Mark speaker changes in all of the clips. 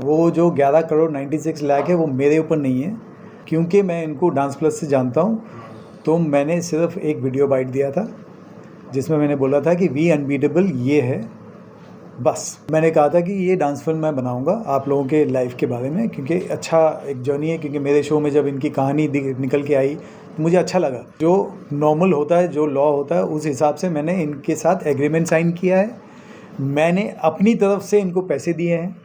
Speaker 1: वो जो 11 करोड़ 96 लाख है वो मेरे ऊपर नहीं है, क्योंकि मैं इनको डांस प्लस से जानता हूँ। तो मैंने सिर्फ एक वीडियो बाइट दिया था जिसमें मैंने बोला था कि वी अनबीटेबल ये है, बस। मैंने कहा था कि ये डांस फिल्म मैं बनाऊंगा आप लोगों के लाइफ के बारे में, क्योंकि अच्छा एक जर्नी है। क्योंकि मेरे शो में जब इनकी कहानी निकल के आई तो मुझे अच्छा लगा। जो नॉर्मल होता है, जो लॉ होता है, उस हिसाब से मैंने इनके साथ एग्रीमेंट साइन किया है। मैंने अपनी तरफ से इनको पैसे दिए हैं।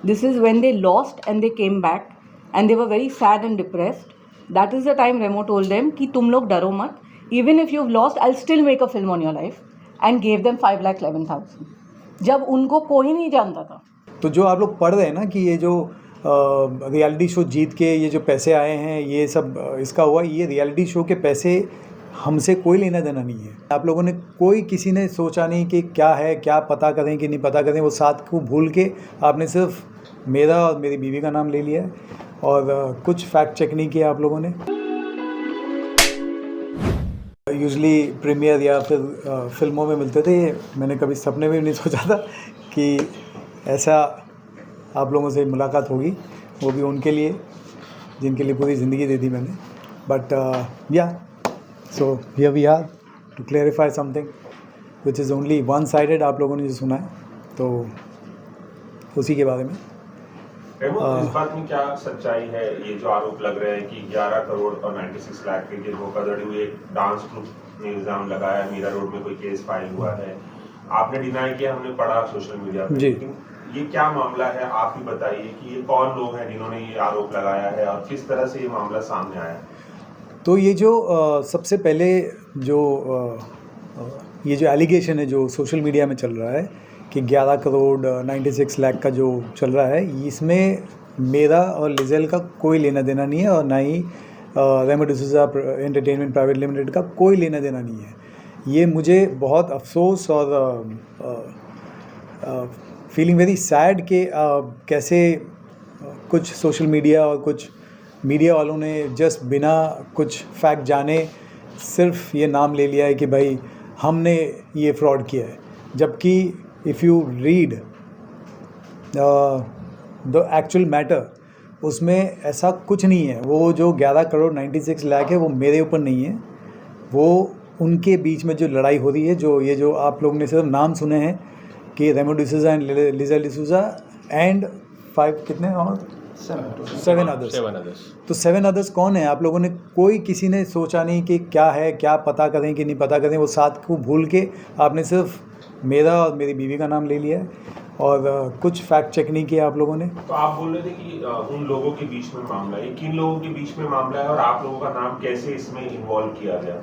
Speaker 2: This is when they lost and they came back and they were very sad and depressed. That is the time Remo told them कि तुम लोग डरो मत, even if you've lost, I'll still make a film on your life, and gave them 5,11,000. जब उनको कोई नहीं जानता था।
Speaker 1: तो जो आप लोग पढ़ रहे हैं ना कि ये जो रियलिटी शो जीत के ये जो पैसे आए हैं, ये सब इसका हुआ, ये रियलिटी शो के पैसे हमसे कोई लेना देना नहीं है। आप लोगों ने कोई किसी ने सोचा नहीं कि क्या है, क्या पता करें कि नहीं पता करें। वो साथ को भूल के आपने सिर्फ मेरा और मेरी बीवी का नाम ले लिया है और कुछ फैक्ट चेक नहीं किया आप लोगों ने। यूजली प्रीमियर या फिर फिल्मों में मिलते थे। मैंने कभी सपने में भी नहीं सोचा था कि ऐसा आप लोगों से मुलाकात होगी, वो भी उनके लिए जिनके लिए पूरी ज़िंदगी दे दी मैंने। बट या so here we are to clarify something which is only one sided. आप लोगों ने जो सुना है तो उसी के बारे में।
Speaker 3: इस बात में क्या सच्चाई है? ये जो आरोप लग रहे हैं कि 11 करोड़ और 96 लाख के जो धोखाधड़ी हुई, एक डांस ग्रुप ने इल्जाम लगाया, मीरा रोड में कोई केस फाइल हुआ है, आपने डिनाई किया, हमने पढ़ा सोशल मीडिया पे। लेकिन ये क्या मामला है, आप ही बताइए कि ये कौन लोग हैं जिन्होंने ये आरोप लगाया है और किस तरह से ये मामला सामने आया?
Speaker 1: तो ये जो सबसे पहले जो ये जो एलिगेशन है जो सोशल मीडिया में चल रहा है कि 11 करोड़ 96 लाख का जो चल रहा है, इसमें मेरा और लिजेल का कोई लेना देना नहीं है और ना ही रेमो डिसूजा एंटरटेनमेंट प्राइवेट लिमिटेड का कोई लेना देना नहीं है। ये मुझे बहुत अफसोस और फीलिंग वेरी सैड कि कैसे कुछ सोशल मीडिया और कुछ मीडिया वालों ने जस्ट बिना कुछ फैक्ट जाने सिर्फ ये नाम ले लिया है कि भाई हमने ये फ्रॉड किया है। जबकि if you read the actual matter, उसमें ऐसा कुछ नहीं है। वो जो 11 करोड़ 96 लाख है वो मेरे ऊपर नहीं है, वो उनके बीच में जो लड़ाई हो रही है, जो ये जो आप लोगों ने सिर्फ नाम सुने हैं कि रेमो डिसूजा एंड लिजेल डिसूजा एंड 5 कितने और 7 अदर्स। तो 7 अदर्स कौन है? आप लोगों ने कोई किसी ने सोचा नहीं कि क्या है, क्या पता करें कि नहीं पता करें। वो साथ को भूल के आपने सिर्फ मेरा और मेरी बीवी का नाम ले लिया है और कुछ फैक्ट चेक नहीं किया आप लोगों ने।
Speaker 3: तो आप बोल रहे थे कि उन लोगों के बीच में मामला है, किन लोगों के बीच में मामला है और आप लोगों का नाम कैसे इसमें इन्वॉल्व किया गया?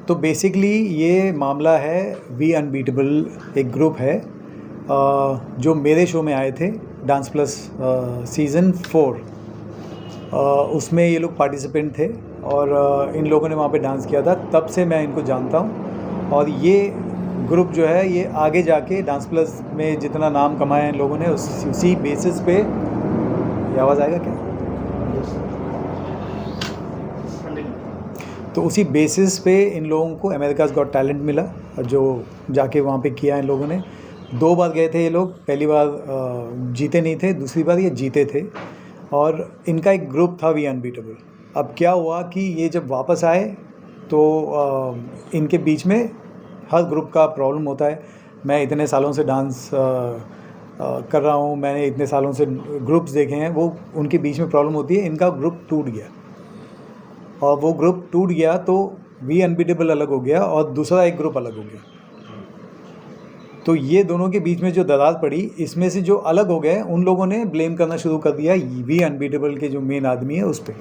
Speaker 1: तो बेसिकली ये मामला है वी अनबीटेबल, एक ग्रुप है जो मेरे शो में आए थे डांस प्लस सीज़न 4। उसमें ये लोग पार्टिसिपेंट थे और इन लोगों ने वहाँ पे डांस किया था। तब से मैं इनको जानता हूँ और ये ग्रुप जो है ये आगे जाके डांस प्लस में जितना नाम कमाया इन लोगों ने उसी बेसिस पे। ये आवाज़ आएगा क्या? तो उसी बेसिस पे इन लोगों को अमेरिकाज़ गॉट टैलेंट मिला, जो जाके वहाँ पे किया इन लोगों ने। 2 बार गए थे ये लोग, पहली बार जीते नहीं थे, दूसरी बार ये जीते थे और इनका एक ग्रुप था वी अनबीटेबल। अब क्या हुआ कि ये जब वापस आए तो इनके बीच में हर ग्रुप का प्रॉब्लम होता है। मैं इतने सालों से डांस कर रहा हूँ, मैंने इतने सालों से ग्रुप्स देखे हैं, वो उनके बीच में प्रॉब्लम होती है। इनका ग्रुप टूट गया और वो ग्रुप टूट गया तो वी अनबीटेबल अलग हो गया और दूसरा एक ग्रुप अलग हो गया। तो ये दोनों के बीच में जो दरार पड़ी, इसमें से जो अलग हो गए उन लोगों ने ब्लेम करना शुरू कर दिया वी अनबीटेबल के जो मेन आदमी है उस पर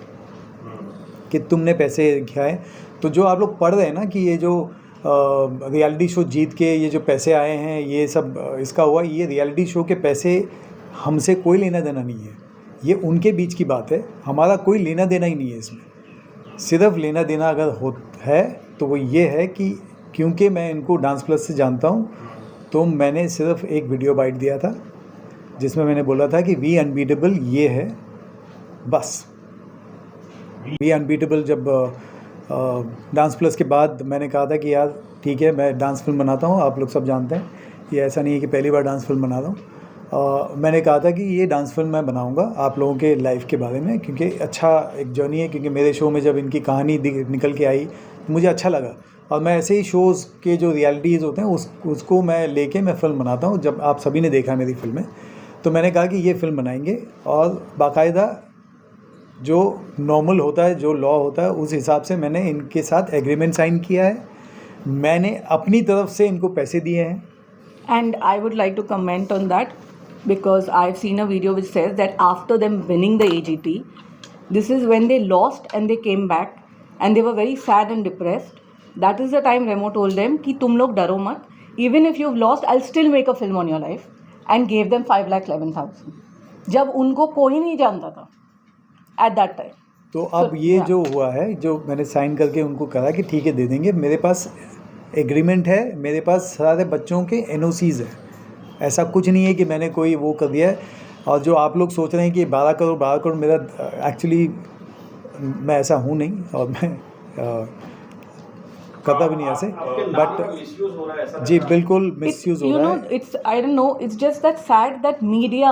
Speaker 1: कि तुमने पैसे खाए। तो जो आप लोग पढ़ रहे हैं ना कि ये जो रियलिटी शो जीत के ये जो पैसे आए हैं, ये सब इसका हुआ, ये रियलिटी शो के पैसे हमसे कोई लेना देना नहीं है। ये उनके बीच की बात है, हमारा कोई लेना देना ही नहीं है इसमें। सिर्फ लेना देना अगर है तो वो ये है कि क्योंकि मैं इनको डांस प्लस से जानता हूँ तो मैंने सिर्फ एक वीडियो बाइट दिया था जिसमें मैंने बोला था कि वी अनबीटेबल ये है, बस। वी अनबीटेबल जब डांस प्लस के बाद मैंने कहा था कि यार ठीक है, मैं डांस फिल्म बनाता हूँ, आप लोग सब जानते हैं, ये ऐसा नहीं है कि पहली बार डांस फिल्म बना रहा हूँ। मैंने कहा था कि ये डांस फिल्म मैं बनाऊंगा आप लोगों के लाइफ के बारे में, क्योंकि अच्छा एक जर्नी है, क्योंकि मेरे शो में जब इनकी कहानी निकल के आई तो मुझे अच्छा लगा, और मैं ऐसे ही शोज़ के जो रियलिटीज़ होते हैं उसको मैं लेके मैं फ़िल्म बनाता हूँ। जब आप सभी ने देखा मेरी फिल्में, तो मैंने कहा कि ये फ़िल्म बनाएंगे, और बाकायदा जो नॉर्मल होता है, जो लॉ होता है, उस हिसाब से मैंने इनके साथ एग्रीमेंट साइन किया है। मैंने अपनी तरफ से इनको पैसे दिए हैं।
Speaker 2: And I would like to comment on that because I've seen a video which says that after them winning the AGT, this is when they lost and they came back and they were very sad and depressed. That is the time Remo told them कि तुम लोग डरो मत, even if you've lost, I'll still make a film on your life, and gave them 5,11,000. जब उनको कोई नहीं जानता था at that time.
Speaker 1: तो अब ये
Speaker 2: yeah.
Speaker 1: जो हुआ है, जो मैंने साइन करके उनको कहा कि ठीक है दे देंगे, मेरे पास एग्रीमेंट है, मेरे पास सारे बच्चों के NOCs हैं, ऐसा कुछ नहीं है कि मैंने कोई वो कर दिया है। और जो आप लोग सोच रहे हैं कि 12 करोड़ मेरा, एक्चुअली मैं ऐसा हूँ नहीं, और मैं करता भी नहीं ऐसे, बट जी बिल्कुल मिसयूज़ हो रहा है।
Speaker 2: It's, I don't know, it's just that sad that media,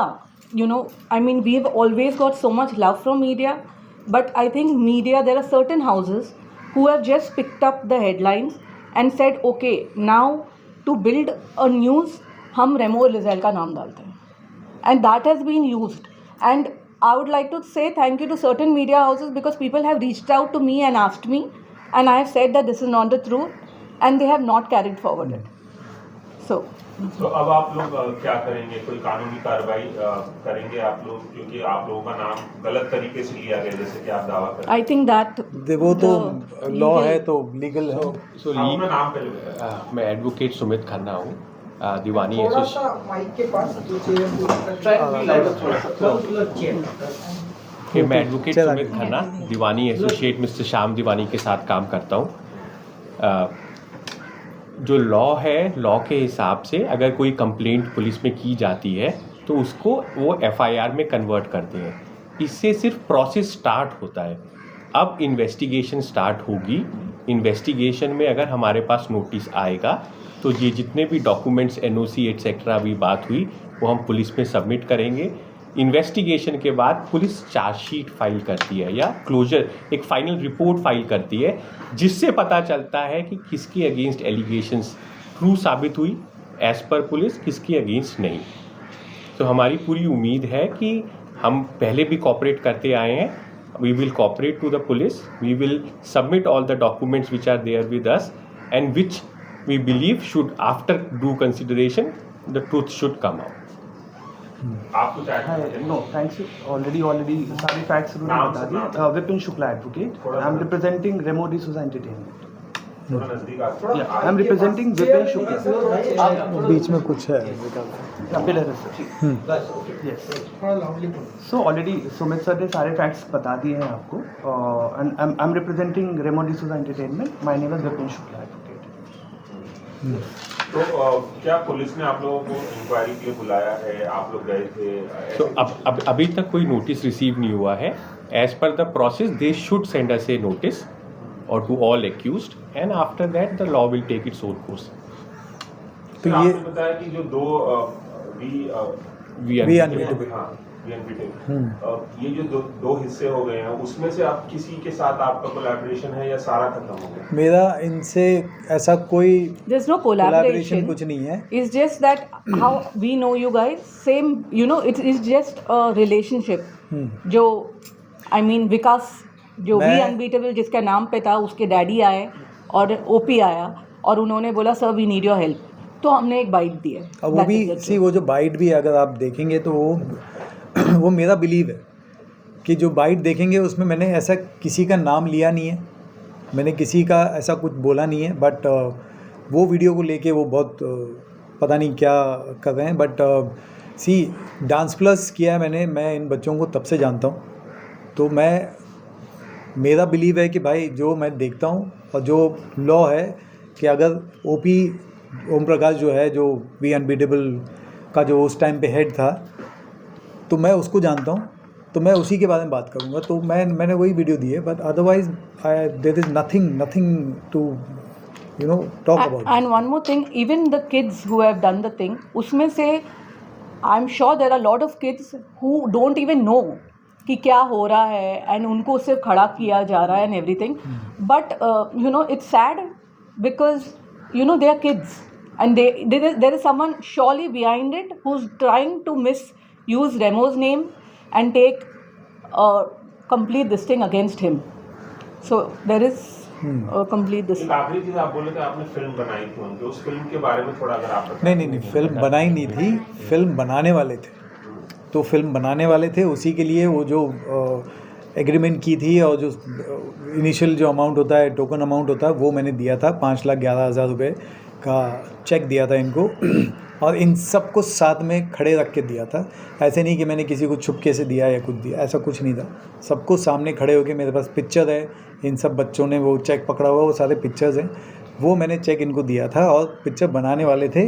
Speaker 2: I mean, we've always got so much love from media, but I think media, there are certain houses who have just picked up the headlines and said, okay, now to build a news, हम रेमो Liesel का नाम डालते हैं, and that has been used. And I would like to say thank you to certain media houses because people have reached out to me and asked me, and I have said that this is not the truth, and they have not carried forward it. So
Speaker 3: अब आप लोग क्या करेंगे? कोई कानूनी कार्रवाई करेंगे आप लोग, क्योंकि आप लोगों का नाम गलत तरीके से लिया गया, जैसे कि आप दावा कर रहे हैं?
Speaker 2: I think that
Speaker 1: वो तो लॉ है, तो लीगल है।
Speaker 4: सो
Speaker 3: अपना नाम पहले
Speaker 4: मैं एडवोकेट सुमित खन्ना हूँ, दीवानी मैं एडवोकेट सुमित खन्ना दीवानी एसोसिएट मिस्टर श्याम दीवानी के साथ काम करता हूँ। जो लॉ है, लॉ के हिसाब से अगर कोई कंप्लेंट पुलिस में की जाती है तो उसको वो FIR में कन्वर्ट करते हैं। इससे सिर्फ प्रोसेस स्टार्ट होता है। अब इन्वेस्टिगेशन स्टार्ट होगी। इन्वेस्टिगेशन में अगर हमारे पास नोटिस आएगा तो ये जितने भी डॉक्यूमेंट्स NOC एट्सेट्रा अभी बात हुई वो हम पुलिस में सबमिट करेंगे। इन्वेस्टिगेशन के बाद पुलिस चार्जशीट फाइल करती है या क्लोजर एक फाइनल रिपोर्ट फाइल करती है, जिससे पता चलता है कि किसके अगेंस्ट एलिगेशंस ट्रू साबित हुई एज पर पुलिस, किसके अगेंस्ट नहीं। तो हमारी पूरी उम्मीद है कि हम पहले भी कॉपरेट करते आए हैं। We will cooperate to the police, we will submit all the documents which are there with us and which we believe should after due consideration the truth should come out.
Speaker 3: आप कुछ add करेंगे?
Speaker 5: No, thanks. Already सारे facts उन्होंने बता दिए। Vipin Shukla advocate, I am representing Remo D'Souza entertainment.
Speaker 3: थोड़ा नजदीक आ
Speaker 5: I am representing Vipin Shukla.
Speaker 1: बीच में कुछ है।
Speaker 5: सो ऑलरेडी सुमित सर ने सारे फैक्ट्स बता दिए हैं आपको। And I am representing Remo D'Souza entertainment. My name is Vipin Shukla advocate.
Speaker 3: तो क्या पुलिस ने आप लोगों को इंक्वायरी के लिए बुलाया है? आप लोग गए थे?
Speaker 4: तो अब अभी तक कोई नोटिस रिसीव नहीं हुआ है। As per the process they should send us a notice और to all accused and after that the law will take its own course.
Speaker 3: तो ये बताया कि जो दो
Speaker 4: वी
Speaker 3: ये जो दो हिस्से हो गए हैं, उसमें से आप किसी के साथ आपका कोलैबोरेशन है या सारा खत्म हो गया?
Speaker 1: मेरा इनसे ऐसा कोई
Speaker 2: there's no collaboration,
Speaker 1: कुछ नहीं है।
Speaker 2: It's just that how we know you guys, same, it is just a relationship. जो I mean विकास जो वी अनबीटेबल जिसका नाम पे था, उसके डैडी आए और OP आया और उन्होंने बोला sir we need your help, तो हमने एक बाइट दी है।
Speaker 1: अब वो भी वो जो बाइट भी अगर आप देखेंगे तो वो मेरा बिलीव है कि जो बाइट देखेंगे उसमें मैंने ऐसा किसी का नाम लिया नहीं है, मैंने किसी का ऐसा कुछ बोला नहीं है। बट वो वीडियो को लेके वो बहुत पता नहीं क्या कर रहे हैं। बट डांस प्लस किया है मैंने, मैं इन बच्चों को तब से जानता हूँ, तो मेरा बिलीव है कि भाई जो मैं देखता हूँ और जो लॉ है कि अगर OP ओम प्रकाश जो है, जो वी अनबीटेबल का जो उस टाइम पे हेड था, तो मैं उसको जानता हूँ, तो मैं उसी के बारे में बात करूँगा। तो मैंने वही वीडियो दी है, but otherwise there is nothing to talk about.
Speaker 2: And one more thing, even the kids who have done the thing, उसमें से I am sure there are lot of kids who don't even know कि क्या हो रहा है and उनको सिर्फ खड़ा किया जा रहा है and everything. But you know it's sad because you know they are kids and there is someone surely behind it who's trying to misuse Remo's name and take complete this thing against him. So there is a complete this.
Speaker 3: एक आखिरी चीज आप बोले थे आपने film बनाई थी उनकी, उस फिल्म के बारे में थोड़ा अगर आप
Speaker 1: नहीं फिल्म बनाई नहीं थी, फिल्म बनाने वाले थे. तो फिल्म बनाने वाले थे, उसी के लिए वो जो एग्रीमेंट की थी और जो इनिशियल जो अमाउंट होता है, टोकन अमाउंट होता है, वो मैंने दिया था. 5,11,000 रुपये का चेक दिया था इनको और इन सबको साथ में खड़े रख के दिया था. ऐसे नहीं कि मैंने किसी को छुपके से दिया या कुछ दिया, ऐसा कुछ नहीं था. सबको सामने खड़े होके, मेरे पास पिक्चर है, इन सब बच्चों ने वो चेक पकड़ा हुआ, वो सारे पिक्चर्स हैं, वो मैंने चेक इनको दिया था और पिक्चर बनाने वाले थे.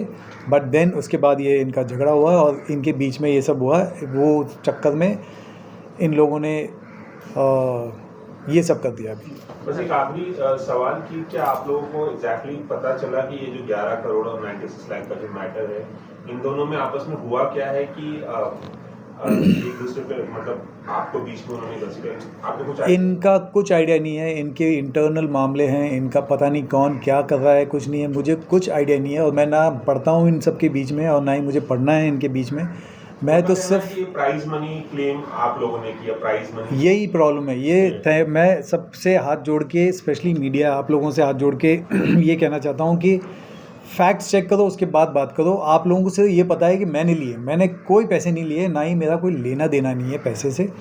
Speaker 1: बट देन उसके बाद ये इनका झगड़ा हुआ और इनके बीच में ये सब हुआ. वो चक्कर में इन लोगों ने ये सब कर दिया. अभी
Speaker 3: बस एक आखिरी सवाल कि क्या आप लोगों को एग्जैक्टली पता चला कि ये जो 11 करोड़ और 96 लाख का जो मैटर है, इन दोनों में आपस में हुआ क्या है कि एक दूसरे पे मतलब आपको बीच में उन्होंने घसीटा, आपको कुछ
Speaker 1: इनका कुछ आइडिया नहीं है. इनके इंटरनल मामले हैं, इनका पता नहीं कौन क्या कर रहा है, कुछ नहीं है. मुझे कुछ आइडिया नहीं है और मैं ना पढ़ता हूँ इन सब के बीच में और ना ही मुझे पढ़ना है इनके बीच में. मैं तो सिर्फ
Speaker 3: प्राइज मनी क्लेम आप लोगों ने किया, प्राइज मनी,
Speaker 1: यही प्रॉब्लम है. ये मैं सबसे हाथ जोड़ के, स्पेशली मीडिया, आप लोगों से हाथ जोड़ के ये कहना चाहता हूँ कि फैक्ट्स चेक करो, उसके बाद बात करो. आप लोगों को से ये पता है कि मैंने लिए, मैंने कोई पैसे नहीं लिए, ना ही मेरा कोई लेना देना नहीं है पैसे से.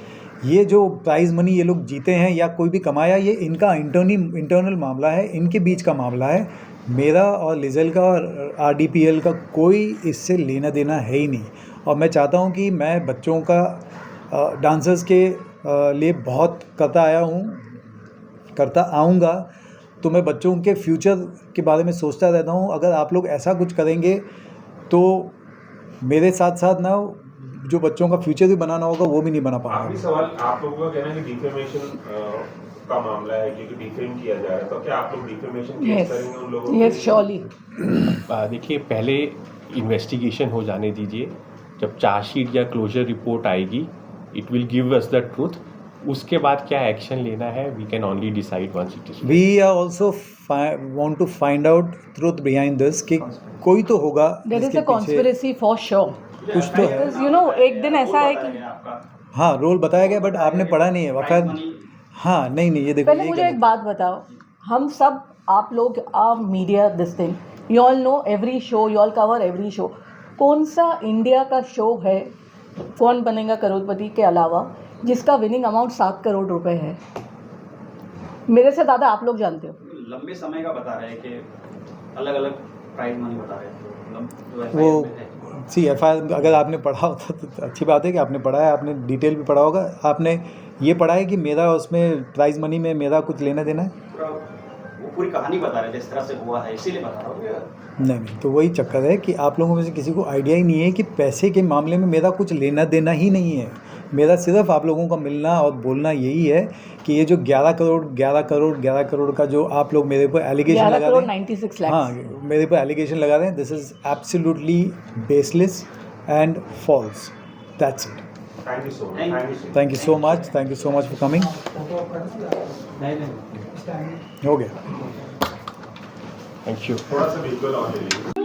Speaker 1: ये जो प्राइज़ मनी ये लोग जीते हैं या कोई भी कमाया, ये इनका इंटरनल मामला है, इनके बीच का मामला है. मेरा और लिजेल का और RDPL का कोई इससे लेना देना है ही नहीं. और मैं चाहता हूँ कि मैं बच्चों का डांसर्स के लिए बहुत करता आऊँगा. तो मैं बच्चों के फ्यूचर के बारे में सोचता रहता हूँ. अगर आप लोग ऐसा कुछ करेंगे तो मेरे साथ साथ ना जो बच्चों का फ्यूचर भी बनाना होगा वो भी नहीं बना पाएंगे.
Speaker 3: आखिरी सवाल, आप लोगों का कहना है कि डिफेमेशन का मामला है क्योंकि डिफेम किया जा रहा है, तो क्या आप लोग डिफेमेशन केस करेंगे उन लोगों को?
Speaker 2: Yes, surely.
Speaker 4: देखिए, पहले इन्वेस्टिगेशन हो जाने दीजिए. जब चार्जशीट या क्लोजर रिपोर्ट आएगी, it will give us the truth. उसके बाद क्या एक्शन लेना है, we can only decide once it is.
Speaker 1: We are also want to find out truth behind this कि कोई तो होगा.
Speaker 2: There is a conspiracy for sure.
Speaker 1: कुछ तो है.
Speaker 2: Because you know एक दिन ऐसा है कि
Speaker 1: हाँ, रोल बताया गया बट आपने पढ़ा नहीं है वफाद. हाँ, नहीं ये देखो,
Speaker 2: पहले मुझे एक बात बताओ. हम सब, आप लोग media, this thing, you all know every show, you all cover every show. कौन सा इंडिया का शो है कौन बनेगा करोड़पति के अलावा जिसका विनिंग अमाउंट 7 करोड़ रुपए है? मेरे से ज़्यादा आप लोग जानते हो.
Speaker 6: लंबे समय का बता रहे हैं कि अलग अलग प्राइज मनी बता रहे हैं.
Speaker 1: वो FIR अगर आपने पढ़ा होता तो अच्छी बात है कि आपने पढ़ा है, आपने डिटेल भी पढ़ा होगा. आपने ये पढ़ा है कि मेरा उसमें प्राइज मनी में मेरा कुछ लेना देना है?
Speaker 6: वो पूरी कहानी बता रहे जिस तरह से हुआ है, इसीलिए बता रहा हूँ.
Speaker 1: नहीं, तो वही चक्कर है कि आप लोगों में से किसी को आइडिया ही नहीं है कि पैसे के मामले में मेरा कुछ लेना देना ही नहीं है. मेरा सिर्फ आप लोगों का मिलना और बोलना यही है कि ये जो 11 करोड़ का जो आप लोग मेरे ऊपर एलिगेशन लगा रहे हैं,
Speaker 2: 96 लाख,
Speaker 1: हाँ, मेरे ऊपर एलिगेशन लगा रहे हैं, this is absolutely baseless and false. That's it.
Speaker 3: Thank you so much.
Speaker 1: Thank you so much for coming. हो गया.
Speaker 4: Thank you.
Speaker 3: थोड़ा सा बिल्कुल और ले लीजिए.